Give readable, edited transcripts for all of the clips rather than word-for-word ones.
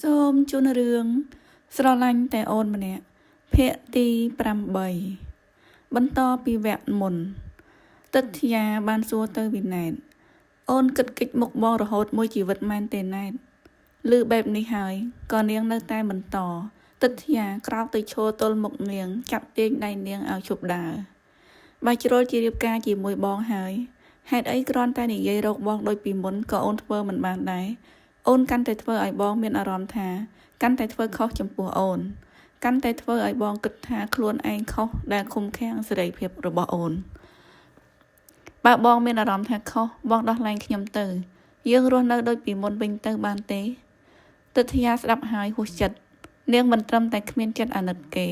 សូមជូនរឿងស្រឡាញ់តែអូនម្នាក់ភាគទី8បន្តពីវគ្គមុនទិដ្ឋាបានសួរទៅវិណែតអូនគិតគិចមុខបងរហូតមួយជីវិតមែនទេណែតឮបែបនេះហើយក៏នាងនៅតែបន្តទិដ្ឋាក្រោកទៅឈរទល់មុខនាងចាប់ទាញដៃនាងឲ្យឈប់ដើរបើជ្រុលជារៀបការជាមួយបងហើយហេតុអីគ្រាន់តែនិយាយរកបងដូចពីមុនក៏អូនធ្វើមិនបានដែរអូនកាន់តែធ្វើឲ្យបងមានអារម្មណ៍ថាកាន់តែធ្វើខុសចំពោះអូនកាន់តែធ្វើឲ្យបងគិតថាខ្លួនឯងខុសដែលឃុំឃាំងសេរីភាពរបស់អូនបើបងមានអារម្មណ៍ថាខុសបងដោះលែងខ្ញុំទៅយើងរស់នៅដូចពីមុនវិញទៅបានទេទិដ្ឋាស្ដាប់ហើយហួសចិត្តនាងមិនត្រឹមតែគ្មានចិត្តអាណិតគេ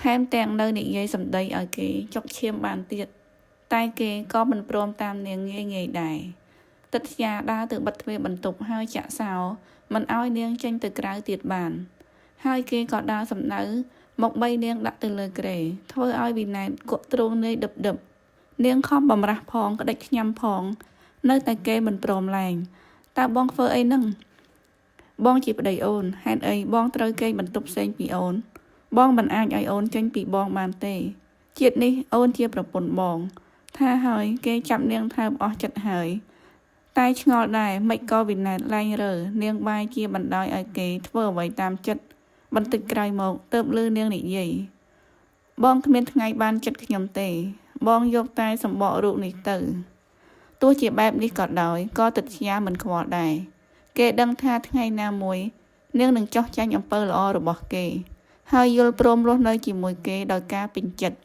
ថែមទាំងនៅនិយាយសម្ដីឲ្យគេចុកឈាមបានទៀតតែគេក៏មិនព្រមតាមនាងងាយដែរទិដ្ឋាដើរទៅបិទទ្វារបន្ទប់ហើយចាក់សោមិនឲ្យនាងចេញទៅក្រៅទៀតបានហើយគេក៏ដើរសម្ដៅមកបីនាងដាក់ទៅលើគ្រែធ្វើឲ្យវិណែតគក់ទ្រូងនាយដឹបនាងខំបំរាស់ផងក្តិចខ្ញាំផងនៅតែគេមិនព្រមឡើងតើបងធ្វើអីនឹងបងជាប្តីអូនហេតុអីបងត្រូវគេបន្ទប់ផ្សេងពីអូនបងមិនអាចឲ្យអូនចេញពីបងបានទេជាតិនេះអូនជាប្រពន្ធបងថាហើយគេចាប់នាងថើបអស់ចិត្តហើយតែឆ្ងល់ដែរមិនក៏វិណែតលែងរើនាងបាយជាបណ្ដោយឲ្យគេធ្វើអ្វីតាមចិត្តបន្តិចក្រោយមកទើបលឺនាងនិយាយបងគ្មានថ្ងៃបានចិត្តខ្ញុំទេបងយកតែសម្បករូបនេះទៅទោះជាបែបនេះក៏ដោយក៏ទិដ្ឋាមិនខ្វល់ដែរគេដឹងថាថ្ងៃណាមួយនាងនឹងចោះចាញ់អំពើល្អរបស់គេហើយយល់ព្រមរស់នៅជាមួយគេដោយការពេញចិត្ត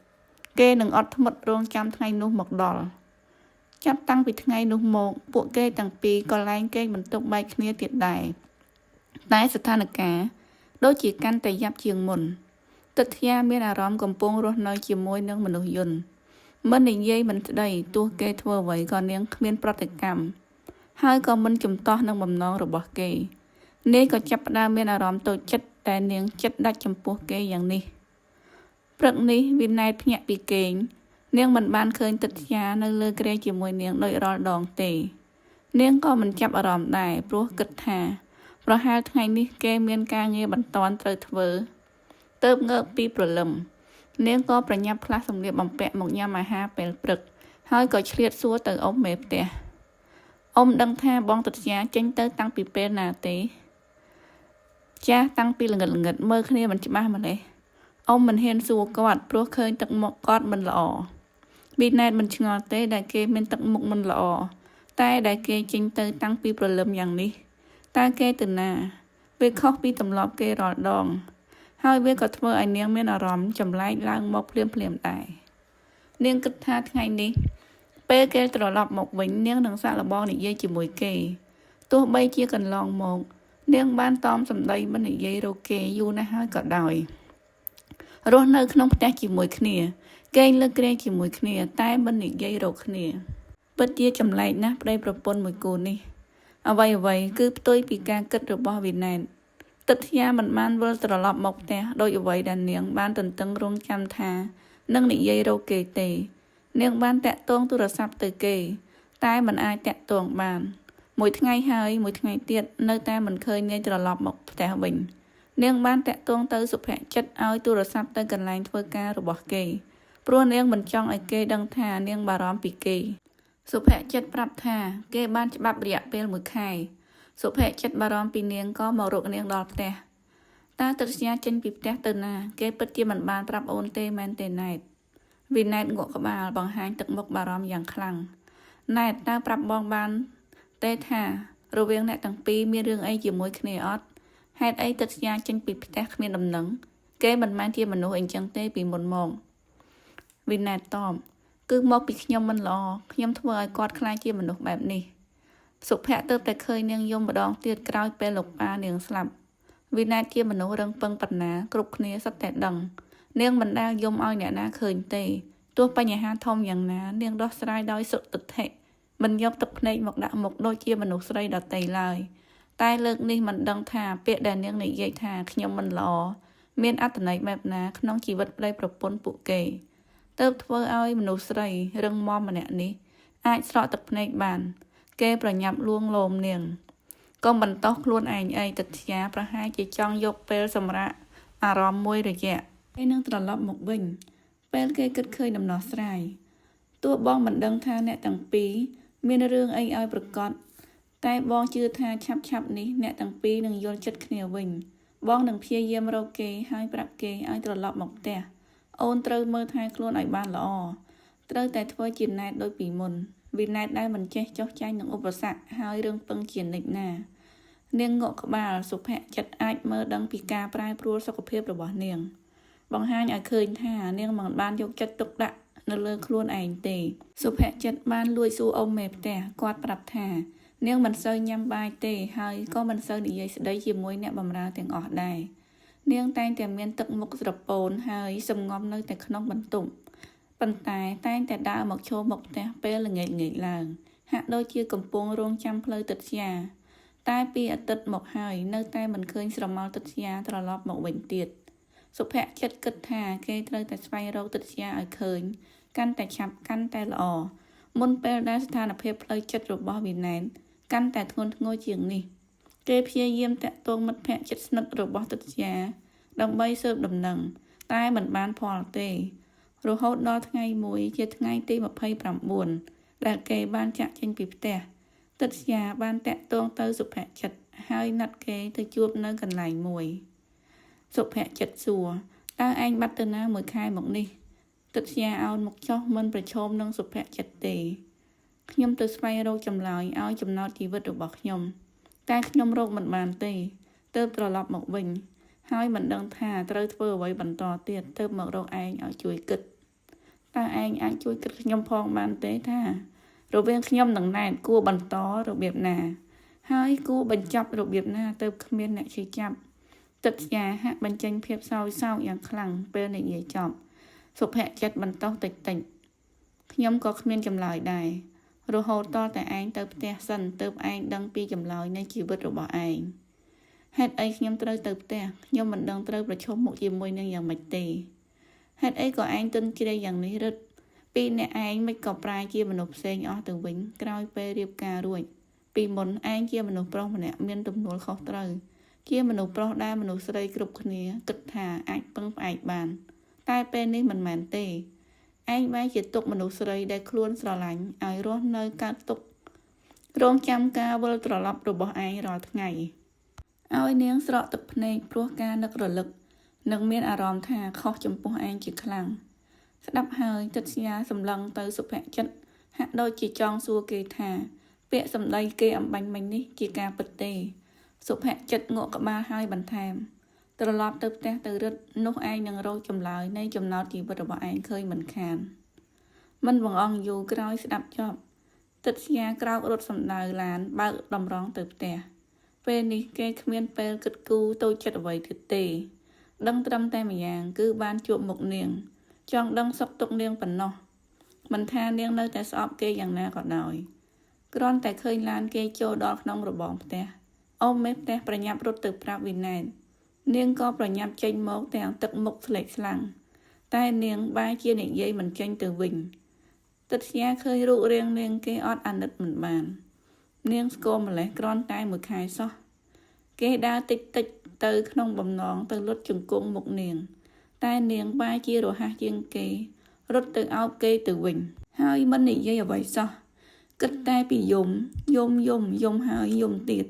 គេនឹងអត់ធ្មត់រងចាំថ្ងៃនោះមកដល់ចាប់តាំងពីថ្ងៃនោះមកពួកគេទាំងពីរក៏ឡើងគេបន្ទប់បែកគ្នាទៀតដែរតែស្ថានភាពដូចជាកាន់តែយ៉ាប់ជាងមុនទិដ្ឋាមានអារម្មណ៍កំពុងរស់នៅជាមួយនឹងមនុស្សយន្តមិននិយាយមិនស្ដីទោះគេធ្វើអ្វីក៏នាងគ្មានប្រតិកម្មហើយក៏មិនជំទាស់នឹងបំណងរបស់គេនាងក៏ចាប់ផ្ដើមមានអារម្មណ៍តូចចិត្តតែនាងចិត្តដាច់ចំពោះគេយ៉ាងនេះព្រឹកនេះវិណែតភ្ញាក់ពីគេងនាងមិនបានឃើញទិដ្ឋានៅលើគ្រែជាមួយនាងដូចរាល់ដងទេនាងក៏មិនចាប់អារម្មណ៍ដែរព្រោះគិតថាប្រហែលថ្ងៃនេះគេមានការងារបន្ទាន់ត្រូវធ្វើទើបងើបពីព្រលឹមនាងក៏ប្រញាប់ផ្លាស់សម្លៀកបំពាក់មកញ៉ាំអាហារពេលព្រឹកហើយក៏ឆ្លៀតសួរទៅអ៊ំមេផ្ទះអ៊ំដឹងថាបងទិដ្ឋាចេញទៅតាំងពីពេលណាទេចាស់តាំងពីល្ងិតមើលគ្នាមិនច្បាស់ម្លេះអ៊ំមិនហ៊ានសួរគាត់ព្រោះឃើញទឹកមុខគាត់មិនល្អវិណែតមិនឆ្ងល់ទេដែលគេមានទឹកមុខមិនល្អតែដែលគេចេញទៅតាំងពីព្រលឹមយ៉ាងនេះតើគេទៅណាវាខុសពីទម្លាប់គេរាល់ដងហើយវាក៏ធ្វើឲ្យនាងមានអារម្មណ៍ចម្លែកឡើងមកភ្លាមដែរនាងគិតថាថ្ងៃនេះពេលគេត្រឡប់មកវិញនាងនឹងសាកល្បងនិយាយជាមួយគេទោះបីជាកន្លងមកនាងបានតមសម្ដីមិននិយាយរកគេយូរណាស់ហើយក៏ដោយរស់នៅក្នុងផ្ទះជាមួយគ្នាគេងលើគ្រែជាមួយគ្នាតែមិននិយាយរកគ្នាពិតជាចម្លែកណាស់ប្តីប្រពន្ធមួយគូនេះអ្វីគឺផ្ទុយពីការគិតរបស់វិណែតទិដ្ឋាមិនបានវិលត្រឡប់មកផ្ទះដោយអ្វីដែលនាងបានទន្ទឹងរង់ចាំថានឹងនិយាយរកគេទេនាងបានតាក់ទងទូរស័ព្ទទៅគេតែមិនអាចតាក់ទងបានមួយថ្ងៃហើយមួយថ្ងៃទៀតនៅតែមិនឃើញនាងត្រឡប់មកផ្ទះវិញនាងបានតាក់ទងទៅសុភចិត្តឲ្យទូរស័ព្ទទៅកន្លែងធ្វើការរបស់គេព្រោះនាងមិនចង់ឲ្យគេដឹងថានាងបារម្ភពីគេសុភចិត្តប្រាប់ថាគេបានច្បាប់រយៈពេល1ខែសុភចិត្តបារម្ភពីនាងក៏មករកនាងដល់ផ្ទះតើទិដ្ឋាចេញពីផ្ទះទៅណាគេពិតជាមិនបានប្រាប់អូនទេមែនទេណែតវិណែតងក់ក្បាលបង្ហាញទឹកមុខបារម្ភយ៉ាងខ្លាំងណែតតើប្រាប់បងបានទេថារវាងអ្នកទាំងពីរមានរឿងអីជាមួយគ្នាអត់ហេតុអីទិដ្ឋាចេញពីផ្ទះគ្មានដំណឹងគេមិនមែនជាមនុស្សអីចឹងទេពីមុនមកវិណែតតបគឺមកពីខ្ញុំមិនល្អខ្ញុំធ្វើឲ្យគាត់ខ្លាចជាមនុស្សបែបនេះសុភ័ក្រទើបតែឃើញនាងយំម្ដងទៀតក្រោយពេលលោកប៉ានាងស្លាប់វិណែតជាមនុស្សរឹងប៉ឹងប៉ុណ្ណាគ្រប់គ្នាសុទ្ធតែដឹងនាងមិនដែលយំឲ្យអ្នកណាឃើញទេទោះបញ្ហាធំយ៉ាងណានាងដោះស្រាយដោយសុទិដ្ឋិមិនយកទឹកភ្នែកមកដាក់មុខដូចជាមនុស្សស្រីដទៃឡើយតែលើកនេះមិនដឹងថាពាក្យដែលនាងនិយាយថាខ្ញុំមិនល្អមានអត្ថន័យបែបណាក្នុងជីវិតប្តីប្រពន្ធពួកគេទើបធ្វើឲ្យមនុស្សស្រីរឹងមាំម្នាក់នេះអាចស្រក់ទឹកភ្នែកបានគេប្រញាប់លួងលោមនាង ក៏បន្តខ្លួនឯងអីទិដ្ឋាប្រហែលជាចង់យកពេលសម្រាប់អារម្មណ៍មួយរយៈហើយនឹងត្រឡប់មកវិញពេលគេគិតឃើញដំណោះស្រាយទោះបងមិនដឹងថាអ្នកទាំងពីរមានរឿងអីឲ្យប្រកបតែបងជឿថាឆាប់នេះអ្នកទាំងពីរនឹងយល់ចិត្តគ្នាវិញបងនឹងព្យាយាមរកគេហើយប្រាប់គេឲ្យត្រឡប់មកផ្ទះអូនត្រូវមើលថែខ្លួនឲ្យបានល្អត្រូវតែធ្វើជាណែតដូចពីមុនvìណែតដែលមិនចេះចោះចាញ់នឹងឧបសគ្គហើយរឿងពឹងជានិច្ចណានាងងក់ក្បាលសុភ័ក្រចិត្តអាចមើលដឹងពីការប្រែប្រួលសុខភាពរបស់នាងបង្ហាញឲ្យឃើញថានាងមិនបានយកចិត្តទុកដាក់នៅលើខ្លួនឯងទេសុភ័ក្រចិត្តបានលួចសួរអ៊ំមេផ្ទះគាត់ប្រាប់ថានាងមិនសូវញ៉ាំបាយទេហើយក៏មិនសូវនិយាយស្ដីជាមួយអ្នកបម្រើទាំងអស់ដែរនាងតែងតែមានទឹកមុខស្រពោនហើយសំងំនៅតែក្នុងបន្ទប់ប៉ុន្តែតែងតែដើរមកឈរមុខផ្ទះពេលល្ងាចឡើងហាក់ដូចជាកំពុងរងចាំផ្លូវទិដ្ឋាតែពីអាទិត្យមកហើយនៅតែមិនឃើញស្រមោលទិដ្ឋាត្រឡប់មកវិញទៀតសុភ័ក្រចិត្តគិតថាគេត្រូវតែស្វែងរកទិដ្ឋាឲ្យឃើញកាន់តែឆាប់កាន់តែល្អមុនពេលដែលស្ថានភាពផ្លូវចិត្តរបស់វីណែនកាន់តែធ្ងន់ធ្ងរជាងនេះគេព្យាយាមតាក់ទងមិត្តភក្តិជិតស្និទ្ធរបស់ទិដ្ឋាដើម្បីស៊ើបដំណឹងតែមិនបានផលទេរហូតដល់ថ្ងៃមួយជាថ្ងៃទី29ដែលគេបានចាក់ចេញពីផ្ទះទិដ្ឋាបានតាក់ទងទៅសុភ័ក្រចិត្តហើយណាត់គេទៅជួបនៅកន្លែងមួយសុភ័ក្រចិត្តសួរតើឯងបាត់ទៅណាមួយខែមកនេះទិដ្ឋាអោនមកចុះមិនប្រឈមនឹងសុភ័ក្រចិត្តទេខ្ញុំទៅស្វែងរកចម្លើយឲ្យចំណោទជីវិតរបស់ខ្ញុំតែខ្ញុំរកមិនបានទេទើបត្រឡប់មកវិញហើយមិនដឹងថាត្រូវធ្វើអ្វីបន្តទៀតទើបមករកឯងឲ្យជួយគិតតើឯងអាចជួយគិតខ្ញុំផងបានទេថារវាងខ្ញុំនិងណែតគួរបន្តរបៀបណាហើយគួរបញ្ចប់របៀបណាទើបគ្មានអ្នកឈឺចាប់ទិដ្ឋាហាក់បញ្ចេញភាពសោយសោកយ៉ាងខ្លាំងពេលនិយាយចប់សុភ័ក្រចិត្តបន្តតិចខ្ញុំក៏គ្មានចម្លើយដែររហូតតតែឯងទៅផ្ទះសិនទើបឯងដឹងពីចម្លើយនៃជីវិតរបស់ឯងហេតុអីខ្ញុំត្រូវទៅផ្ទះខ្ញុំមិនដឹងត្រូវប្រឈមមុខជាមួយនឹងយ៉ាងម៉េចទេហេតុអីក៏ឯងទន់ជ្រាយយ៉ាងនេះរឹតពីអ្នកឯងមិនក៏ប្រែជាមនុស្សផ្សេងអស់ទៅវិញក្រោយពេលរៀបការរួចពីមុនឯងជាមនុស្សប្រុសម្នាក់មានទំនួលខុសត្រូវជាមនុស្សប្រុសដែលមនុស្សស្រីគ្រប់គ្នាគិតថាអាចពឹងផ្អែកបានតែពេលនេះមិនមែនទេឯងបែរជាទុកមនុស្សស្រីដែលខ្លួនស្រឡាញ់ឲ្យរស់នៅកើតទុក្ខរងចាំការវិលត្រឡប់របស់ឯងរាល់ថ្ងៃឲ្យនាងស្រក់ទឹកភ្នែកព្រោះការនឹករលឹកនឹងមានអារម្មណ៍ថាខុសចំពោះឯងជាខ្លាំងស្ដាប់ហើយទិដ្ឋាសម្លឹងទៅសុភ័ក្រចិត្តហាក់ដូចជាចង់សួរគេថាពាក្យសម្ដីគេអំបញ្ញមិញនេះជាការពិតទេសុភ័ក្រចិត្តងក់ក្បាលហើយបន្ថែមត្រឡប់ទៅផ្ទះទៅរឹតនោះឯងនឹងរកចម្លើយនៃចំណោទជីវិតរបស់ឯងឃើញមិនខានមិនបងអង្គយូរក្រោយស្ដាប់ចប់ទិដ្ឋាក្រោករត់សម្ដៅឡានបើកតម្រង់ទៅផ្ទះពេលនេះគេគ្មានពេលគិតគូរតូចចិត្តអ្វីទៀតទេដឹងត្រឹមតែម្យ៉ាងគឺបានជួបមុខនាងចង់ដឹងសុខទុក្ខនាងប៉ុណ្ណោះមិនថានាងនៅតែស្អប់គេយ៉ាងណាក៏ដោយគ្រាន់តែឃើញឡានគេចូលដល់ក្នុងរបងផ្ទះអ៊ំមេផ្ទះប្រញាប់រត់ទៅប្រាប់វីណែននាងក៏ប្រញាប់ចេញមកទាំងទឹកមុខស្លេកស្លាំងតែនាងបែរជានិយាយមិនចេញទៅវិញទិដ្ឋាឃើញរូបរាងនាងគេអត់អាណិតមិនបាននាងស្គមម្លេះគ្រាន់តែមួយខែសោះគេដើរតិចទៅក្នុងបំណងទៅលុតជង្គង់មុខនាងតែនាងបែរជារហ័សជាងគេរត់ទៅអោបគេទៅវិញហើយមិននិយាយអ្វីសោះគិតតែពីយំហើយយំទៀត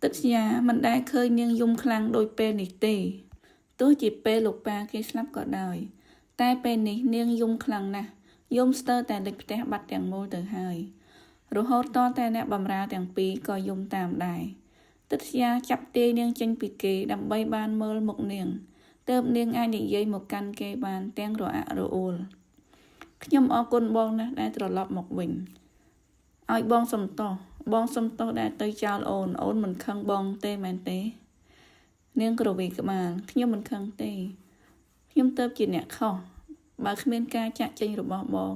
ទិដ្ឋាមិនដែលឃើញនាងយំខ្លាំងដូចពេលនេះទេទោះជាពេលលោកប៉ាគេស្លាប់ក៏ដោយតែពេលនេះនាងយំខ្លាំងណាស់យំស្ទើរតែលេចផ្ទះបាត់ទាំងមូលទៅហើយរហូតតតែអ្នកបម្រើទាំងពីរក៏យំតាមដែរទិដ្ឋាចាប់ទាយនាងចេញពីគេដើម្បីបានមើលមុខនាងទើបនាងអាចនិយាយមកកាន់គេបានទាំងរអាក់រអួលខ្ញុំអរគុណបងណាស់ដែលត្រឡប់មកវិញឲ្យបងសុំទោសដែលទៅចោលអូនមិនខឹងបងទេមែនទេនាងក្រវីក្បាលខ្ញុំមិនខឹងទេខ្ញុំទៅជាអ្នកខុសបើគ្មានការចាក់ចេញរបស់បង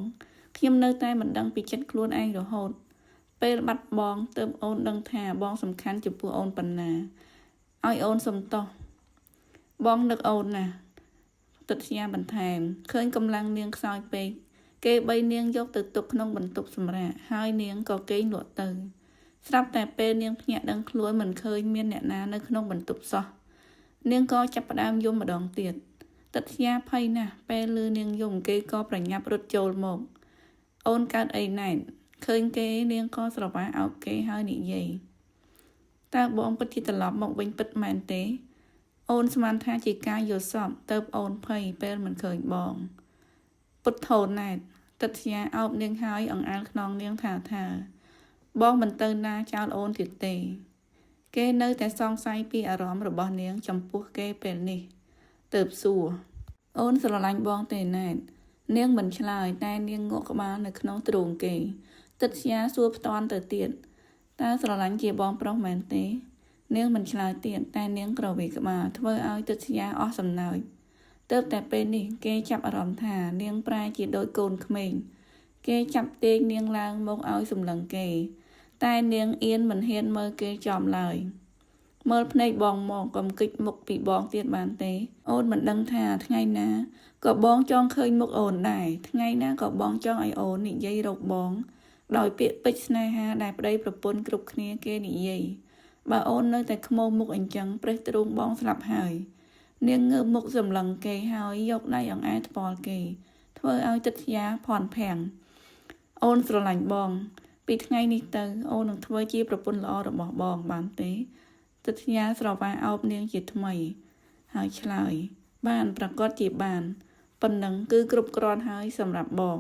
ខ្ញុំនៅតែមិនដឹងពីចិត្តខ្លួនឯងរហូតពេលបាត់បងទើបអូនដឹងថាបងសំខាន់ចំពោះអូនប៉ុណ្ណាឲ្យអូនសុំទោសបងនឹកអូនណាស់ទិដ្ឋាបន្ថែមឃើញកម្លាំងនាងខ្សោយពេកគេបីនាងយកទៅទុកក្នុងបន្ទប់សម្រាកហើយនាងក៏គេងលក់ទៅ ស្រាប់តែពេលនាងភ្ញាក់ដឹងខ្លួនមិនឃើញមានអ្នកណានៅក្នុងបន្ទប់សោះនាងក៏ចាប់ផ្ដើមយំម្ដងទៀតទិដ្ឋាភ័យណាស់ពេលឮនាងយំគេក៏ប្រញាប់រត់ចូលមកអូនកើតអីណែនឃើញគេនាងក៏ស្រវាអោបគេហើយនិយាយតើបងពិតជាត្រឡប់មកវិញពិតមែនទេអូនស្មានថាជាការយល់សប្តិទៅអូនភ័យពេលមិនឃើញបងពុតធូនណែនទិដ្ឋាអោបនាងហើយអង្អែលខ្នងនាងថាបងមិនទៅណាចោលអូនទៀតទេគេនៅតែសង្ស័យពីអារម្មណ៍របស់នាងចំពោះគេពេលនេះទើបសួរអូនស្រឡាញ់បងទេណែននាងមិនឆ្លើយតែនាងងក់ក្បាលនៅក្នុងទ្រូងគេទិដ្ឋាសួរផ្ទាន់ទៅទៀតតើស្រឡាញ់ជាបងប្រុសមែនទេនាងមិនឆ្លើយទៀតតែនាងក្រវីក្បាលធ្វើឲ្យទិដ្ឋាអស់សំណើចទើបតែពេលនេះគេចាប់អារម្មណ៍ថានាងប្រែជាដូចកូនក្មេងគេចាប់ទាញនាងឡើងមកឲ្យសម្លឹងគេតែនាងអៀនមិនហ៊ានមើលគេចំឡើយមើលភ្នែកបងមកកុំគិចមុខពីបងទៀតបានទេអូនមិនដឹងថាថ្ងៃណាក៏បងចង់ឃើញមុខអូនដែរថ្ងៃណាក៏បងចង់ឲ្យអូននិយាយរកបងដោយពាក្យពេចន៍ស្នេហាដែលប្តីប្រពន្ធគ្រប់គ្នាគេនិយាយបើអូននៅតែខ្មោមមុខអញ្ចឹងប្រេះទ្រូងបងស្លាប់ហើយនាងងើបមុខសម្លឹងគេហើយយកដៃអង្អែលថ្ពាល់គេធ្វើឲ្យទិដ្ឋាភ័ន្តភាំងអូនស្រឡាញ់បងពីថ្ងៃនេះទៅអូននឹងធ្វើជាប្រពន្ធល្អរបស់បងបានទេទិដ្ឋាស្រវាអោបនាងជាថ្មីហើយឆ្លើយបានប្រកាសជាបានប៉ុណ្ណឹងគឺគ្រប់គ្រាន់ហើយសម្រាប់បង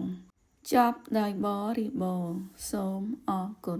ចប់ដោយបរិបូរណ៍សូមអរគុណ